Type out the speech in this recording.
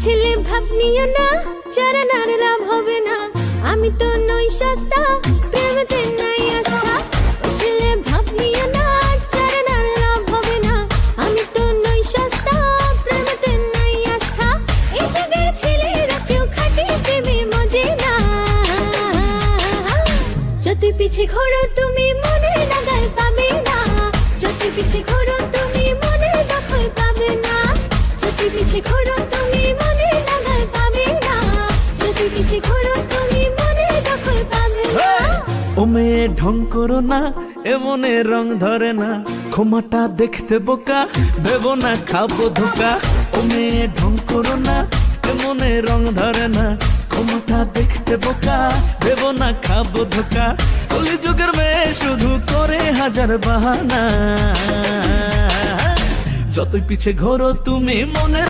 ছেলে ভাব নিও না, চারানার লাভ হবে না। আমি তো নই সস্তা, প্রেমেতে নাই আস্থা। ও ছেলে ভাব নিও না, চারানার লাভ হবে না। আমি তো নই সস্তা, প্রেমেতে নাই আস্থা। এই যুগের ছেলেরা কেউ খাঁটি প্রেমে মজে না। যতই পিছে ঘোরো তুমি মনের নাগাল পাবে না। যতই পিছে ঘোরো তুমি মনের দখল পাবে না। যতই পিছে ঘোরো তুমি মনের নাগাল পাবে না। যতই পিছে ঘোরো তুমি মনের দখল পাবে না। ও মেয়ে ঢং করো না, এমনে রং ধরে না। ক্ষমাটা দেখতে বোকা, ভেবো না খাবো ধোকা। ও মেয়ে ঢং করো না, এমনে রং ধরে না। ক্ষমাটা দেখতে বোকা, ভেবো না খাবো ধোকা। কলিযুগের মেয়ে শুধু করে হাজার বাহানা। যতই পিছে ঘোরো তুমি মনে